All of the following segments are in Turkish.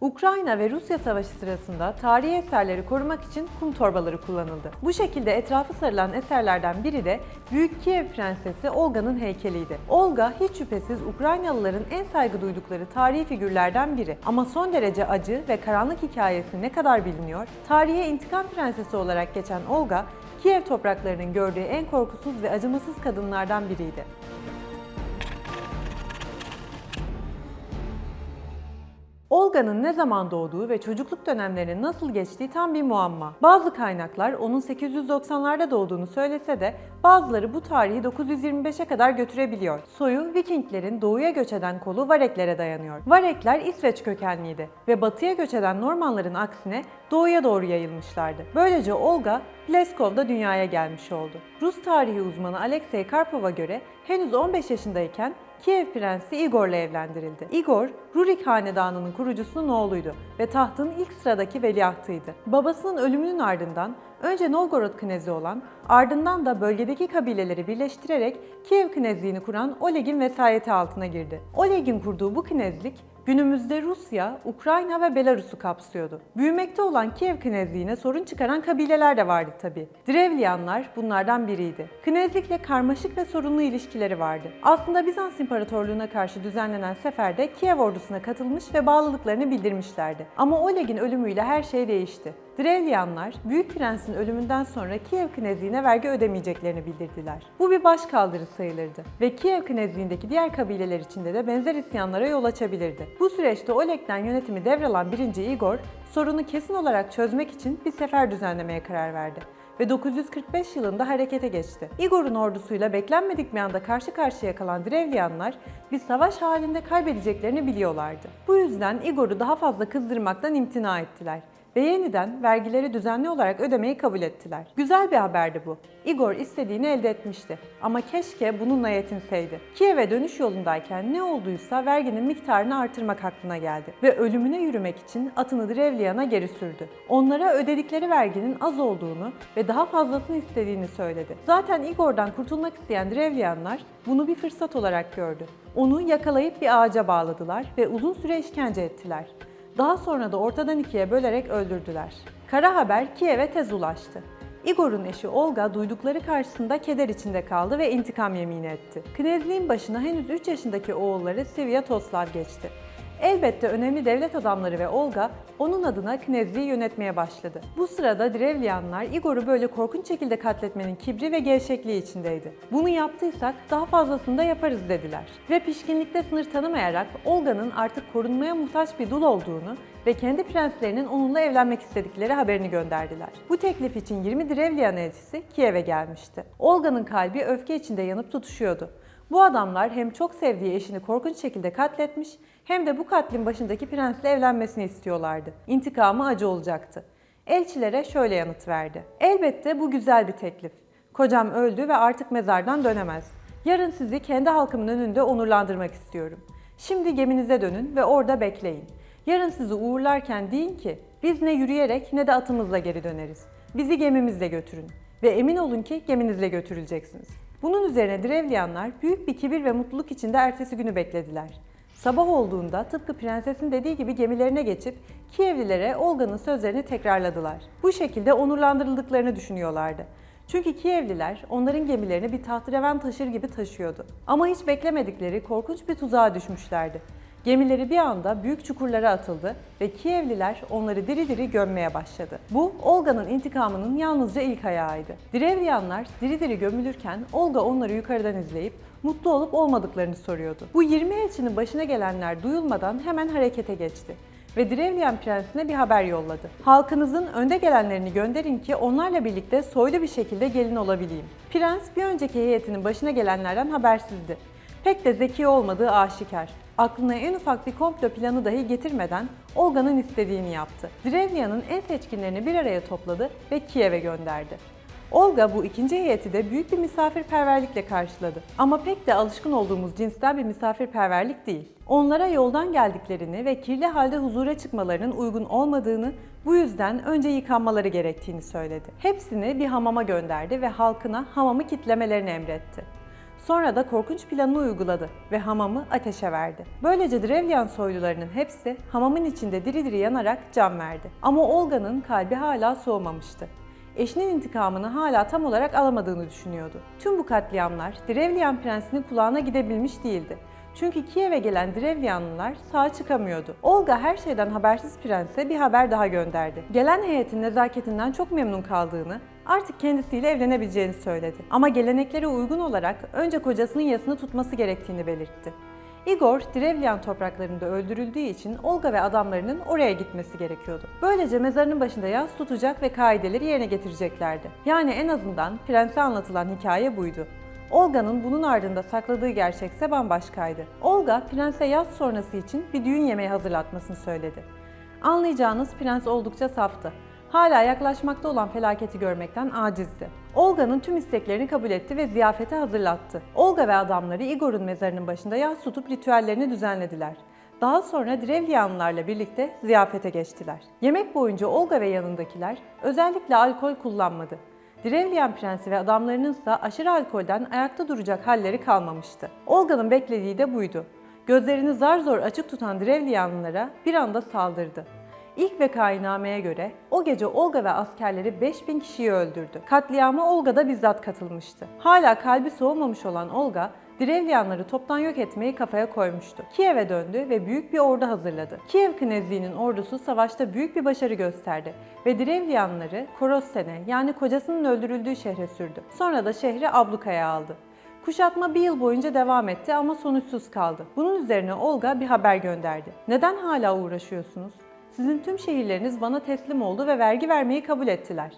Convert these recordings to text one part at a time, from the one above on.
Ukrayna ve Rusya Savaşı sırasında tarihi eserleri korumak için kum torbaları kullanıldı. Bu şekilde etrafı sarılan eserlerden biri de Büyük Kiev Prensesi Olga'nın heykeliydi. Olga hiç şüphesiz Ukraynalıların en saygı duydukları tarihi figürlerden biri. Ama son derece acı ve karanlık hikayesi ne kadar biliniyor? Tarihe intikam prensesi olarak geçen Olga, Kiev topraklarının gördüğü en korkusuz ve acımasız kadınlardan biriydi. Olga'nın ne zaman doğduğu ve çocukluk dönemlerinin nasıl geçtiği tam bir muamma. Bazı kaynaklar onun 890'larda doğduğunu söylese de bazıları bu tarihi 925'e kadar götürebiliyor. Soyu Vikinglerin doğuya göç eden kolu Vareklere dayanıyor. Varekler İsveç kökenliydi ve batıya göç eden Normanların aksine doğuya doğru yayılmışlardı. Böylece Olga Pleskov'da dünyaya gelmiş oldu. Rus tarihi uzmanı Alexey Karpov'a göre henüz 15 yaşındayken Kiev Prensi Igor'la evlendirildi. Igor, Rurik Hanedanı'nın kurucusunun oğluydu ve tahtın ilk sıradaki veliahtıydı. Babasının ölümünün ardından önce Novgorod Knezi olan, ardından da bölgedeki kabileleri birleştirerek Kiev Knezliğini kuran Oleg'in vesayeti altına girdi. Oleg'in kurduğu bu knezlik, günümüzde Rusya, Ukrayna ve Belarus'u kapsıyordu. Büyümekte olan Kiev Knezliğine sorun çıkaran kabileler de vardı tabi. Drevlyanlar bunlardan biriydi. Knezlikle karmaşık ve sorunlu ilişkileri vardı. Aslında Bizans İmparatorluğu'na karşı düzenlenen seferde Kiev ordusuna katılmış ve bağlılıklarını bildirmişlerdi. Ama Oleg'in ölümüyle her şey değişti. Drevlyanlar, Büyük Prens'in ölümünden sonra Kiev Knezliğine vergi ödemeyeceklerini bildirdiler. Bu bir başkaldırı sayılırdı ve Kiev Knezliğindeki diğer kabileler içinde de benzer isyanlara yol açabilirdi. Bu süreçte Oleg'den yönetimi devralan 1. Igor, sorunu kesin olarak çözmek için bir sefer düzenlemeye karar verdi ve 945 yılında harekete geçti. Igor'un ordusuyla beklenmedik bir anda karşı karşıya kalan Drevlyanlar bir savaş halinde kaybedeceklerini biliyorlardı. Bu yüzden Igor'u daha fazla kızdırmaktan imtina ettiler ve yeniden vergileri düzenli olarak ödemeyi kabul ettiler. Güzel bir haberdi bu. Igor istediğini elde etmişti. Ama keşke bununla yetinseydi. Kiev'e dönüş yolundayken ne olduysa verginin miktarını artırmak aklına geldi ve ölümüne yürümek için atını Drevlyan'a geri sürdü. Onlara ödedikleri verginin az olduğunu ve daha fazlasını istediğini söyledi. Zaten Igor'dan kurtulmak isteyen Drevlyanlar bunu bir fırsat olarak gördü. Onu yakalayıp bir ağaca bağladılar ve uzun süre işkence ettiler. Daha sonra da ortadan ikiye bölerek öldürdüler. Kara haber Kiev'e tez ulaştı. Igor'un eşi Olga duydukları karşısında keder içinde kaldı ve intikam yemini etti. Knezliğin başına henüz 3 yaşındaki oğulları Sviatoslav geçti. Elbette önemli devlet adamları ve Olga onun adına Knezliği yönetmeye başladı. Bu sırada Drevlyanlar Igor'u böyle korkunç şekilde katletmenin kibri ve gevşekliği içindeydi. Bunu yaptıysak daha fazlasını da yaparız dediler. Ve pişkinlikte sınır tanımayarak Olga'nın artık korunmaya muhtaç bir dul olduğunu ve kendi prenslerinin onunla evlenmek istedikleri haberini gönderdiler. Bu teklif için 20 Drevlyan elçisi Kiev'e gelmişti. Olga'nın kalbi öfke içinde yanıp tutuşuyordu. Bu adamlar hem çok sevdiği eşini korkunç şekilde katletmiş hem de bu katlin başındaki prensle evlenmesini istiyorlardı. İntikamı acı olacaktı. Elçilere şöyle yanıt verdi. Elbette bu güzel bir teklif. Kocam öldü ve artık mezardan dönemez. Yarın sizi kendi halkımın önünde onurlandırmak istiyorum. Şimdi geminize dönün ve orada bekleyin. Yarın sizi uğurlarken deyin ki biz ne yürüyerek ne de atımızla geri döneriz. Bizi gemimizle götürün ve emin olun ki geminizle götürüleceksiniz. Bunun üzerine Drevlyanlar büyük bir kibir ve mutluluk içinde ertesi günü beklediler. Sabah olduğunda tıpkı prensesin dediği gibi gemilerine geçip Kievlilere Olga'nın sözlerini tekrarladılar. Bu şekilde onurlandırıldıklarını düşünüyorlardı. Çünkü Kievliler onların gemilerini bir tahterevan taşır gibi taşıyordu. Ama hiç beklemedikleri korkunç bir tuzağa düşmüşlerdi. Gemileri bir anda büyük çukurlara atıldı ve Kievliler onları diri diri gömmeye başladı. Bu, Olga'nın intikamının yalnızca ilk ayağıydı. Drevlyanlar diri diri gömülürken Olga onları yukarıdan izleyip mutlu olup olmadıklarını soruyordu. Bu 20 elçinin başına gelenler duyulmadan hemen harekete geçti ve Drevlyan prensine bir haber yolladı. Halkınızın önde gelenlerini gönderin ki onlarla birlikte soylu bir şekilde gelin olabileyim. Prens bir önceki heyetinin başına gelenlerden habersizdi. Pek de zeki olmadığı aşikar. Aklına en ufak bir komplo planı dahi getirmeden Olga'nın istediğini yaptı. Drevlyan'ın en seçkinlerini bir araya topladı ve Kiev'e gönderdi. Olga bu ikinci heyeti de büyük bir misafirperverlikle karşıladı. Ama pek de alışkın olduğumuz cinsten bir misafirperverlik değil. Onlara yoldan geldiklerini ve kirli halde huzura çıkmalarının uygun olmadığını, bu yüzden önce yıkanmaları gerektiğini söyledi. Hepsini bir hamama gönderdi ve halkına hamamı kitlemelerini emretti. Sonra da korkunç planını uyguladı ve hamamı ateşe verdi. Böylece Drevlian soylularının hepsi hamamın içinde diri diri yanarak can verdi. Ama Olga'nın kalbi hala soğumamıştı. Eşinin intikamını hala tam olarak alamadığını düşünüyordu. Tüm bu katliamlar Drevlian prensinin kulağına gidebilmiş değildi. Çünkü Kiev'e gelen Drevlianlılar sağ çıkamıyordu. Olga her şeyden habersiz prense bir haber daha gönderdi. Gelen heyetin nezaketinden çok memnun kaldığını, artık kendisiyle evlenebileceğini söyledi. Ama geleneklere uygun olarak önce kocasının yasını tutması gerektiğini belirtti. Igor, Drevlian topraklarında öldürüldüğü için Olga ve adamlarının oraya gitmesi gerekiyordu. Böylece mezarının başında yas tutacak ve kaideleri yerine getireceklerdi. Yani en azından prense anlatılan hikaye buydu. Olga'nın bunun ardında sakladığı gerçekse bambaşkaydı. Olga, prense yaz sonrası için bir düğün yemeği hazırlatmasını söyledi. Anlayacağınız prens oldukça saftı. Hala yaklaşmakta olan felaketi görmekten acizdi. Olga'nın tüm isteklerini kabul etti ve ziyafeti hazırlattı. Olga ve adamları Igor'un mezarının başında yas tutup ritüellerini düzenlediler. Daha sonra Drevlianlılarla birlikte ziyafete geçtiler. Yemek boyunca Olga ve yanındakiler özellikle alkol kullanmadı. Drevlian prensi ve adamlarının ise aşırı alkolden ayakta duracak halleri kalmamıştı. Olga'nın beklediği de buydu. Gözlerini zar zor açık tutan Drevlianlılara bir anda saldırdı. İlk vekainameye göre o gece Olga ve askerleri 5000 kişiyi öldürdü. Katliama Olga da bizzat katılmıştı. Hala kalbi soğumamış olan Olga, Drevlianları toptan yok etmeyi kafaya koymuştu. Kiev'e döndü ve büyük bir ordu hazırladı. Kiev Knezliğinin ordusu savaşta büyük bir başarı gösterdi ve Drevlianları Korosten'e, yani kocasının öldürüldüğü şehre sürdü. Sonra da şehri ablukaya aldı. Kuşatma bir yıl boyunca devam etti ama sonuçsuz kaldı. Bunun üzerine Olga bir haber gönderdi. "Neden hala uğraşıyorsunuz? Sizin tüm şehirleriniz bana teslim oldu ve vergi vermeyi kabul ettiler.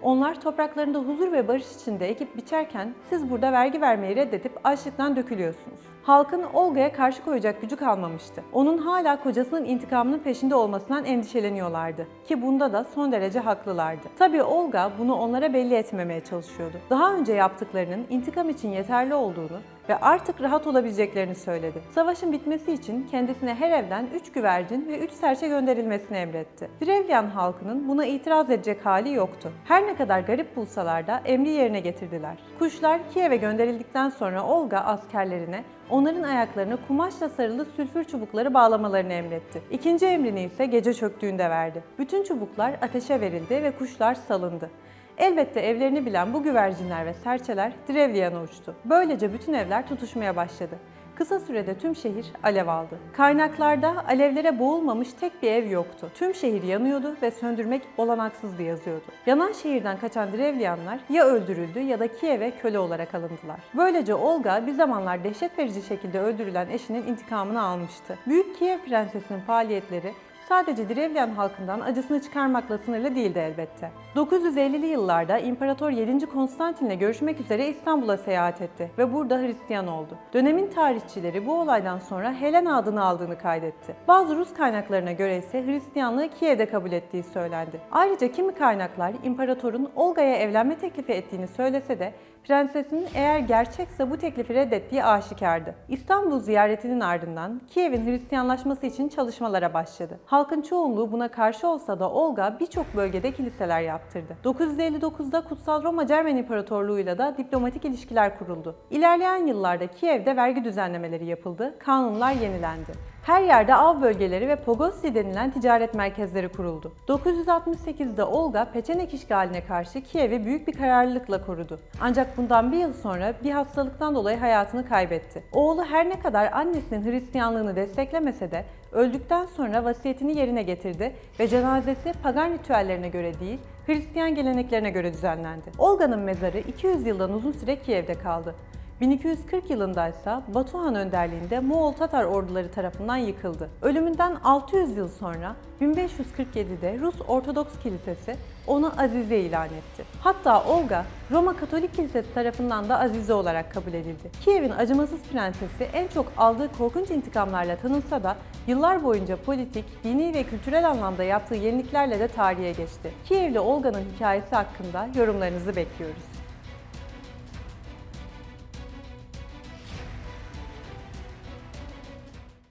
Onlar topraklarında huzur ve barış içinde ekip biçerken siz burada vergi vermeyi reddedip açlıktan dökülüyorsunuz." Halkın Olga'ya karşı koyacak gücü kalmamıştı. Onun hala kocasının intikamının peşinde olmasından endişeleniyorlardı. Ki bunda da son derece haklılardı. Tabii Olga bunu onlara belli etmemeye çalışıyordu. Daha önce yaptıklarının intikam için yeterli olduğunu ve artık rahat olabileceklerini söyledi. Savaşın bitmesi için kendisine her evden 3 güvercin ve 3 serçe gönderilmesini emretti. Drevlian halkının buna itiraz edecek hali yoktu. Her ne kadar garip bulsalar da emri yerine getirdiler. Kuşlar Kiev'e gönderildikten sonra Olga askerlerine onların ayaklarına kumaşla sarılı sülfür çubukları bağlamalarını emretti. İkinci emrini ise gece çöktüğünde verdi. Bütün çubuklar ateşe verildi ve kuşlar salındı. Elbette evlerini bilen bu güvercinler ve serçeler Drevlian'a uçtu. Böylece bütün evler tutuşmaya başladı. Kısa sürede tüm şehir alev aldı. Kaynaklarda alevlere boğulmamış tek bir ev yoktu. Tüm şehir yanıyordu ve söndürmek olanaksızdı yazıyordu. Yanan şehirden kaçan Drevlianlar ya öldürüldü ya da Kiev'e köle olarak alındılar. Böylece Olga bir zamanlar dehşet verici şekilde öldürülen eşinin intikamını almıştı. Büyük Kiev prensesinin faaliyetleri sadece Drevlian halkından acısını çıkarmakla sınırlı değildi elbette. 950'li yıllarda İmparator 7. Konstantin'le görüşmek üzere İstanbul'a seyahat etti ve burada Hristiyan oldu. Dönemin tarihçileri bu olaydan sonra Helen adını aldığını kaydetti. Bazı Rus kaynaklarına göre ise Hristiyanlığı Kiev'de kabul ettiği söylendi. Ayrıca kimi kaynaklar İmparator'un Olga'ya evlenme teklifi ettiğini söylese de prensesinin eğer gerçekse bu teklifi reddettiği aşikardı. İstanbul ziyaretinin ardından Kiev'in Hristiyanlaşması için çalışmalara başladı. Halkın çoğunluğu buna karşı olsa da Olga birçok bölgede kiliseler yaptırdı. 959'da Kutsal Roma Cermen İmparatorluğu'yla da diplomatik ilişkiler kuruldu. İlerleyen yıllarda Kiev'de vergi düzenlemeleri yapıldı, kanunlar yenilendi. Her yerde av bölgeleri ve pogosli denilen ticaret merkezleri kuruldu. 968'de Olga, Peçenek işgaline karşı Kiev'i büyük bir kararlılıkla korudu. Ancak bundan bir yıl sonra bir hastalıktan dolayı hayatını kaybetti. Oğlu her ne kadar annesinin Hristiyanlığını desteklemese de öldükten sonra vasiyetini yerine getirdi ve cenazesi pagan ritüellerine göre değil, Hristiyan geleneklerine göre düzenlendi. Olga'nın mezarı 200 yıldan uzun süre Kiev'de kaldı. 1240 yılında ise Batuhan önderliğinde Moğol Tatar orduları tarafından yıkıldı. Ölümünden 600 yıl sonra 1547'de Rus Ortodoks Kilisesi onu azize ilan etti. Hatta Olga, Roma Katolik Kilisesi tarafından da azize olarak kabul edildi. Kiev'in acımasız prensesi en çok aldığı korkunç intikamlarla tanınsa da yıllar boyunca politik, dini ve kültürel anlamda yaptığı yeniliklerle de tarihe geçti. Kievli Olga'nın hikayesi hakkında yorumlarınızı bekliyoruz.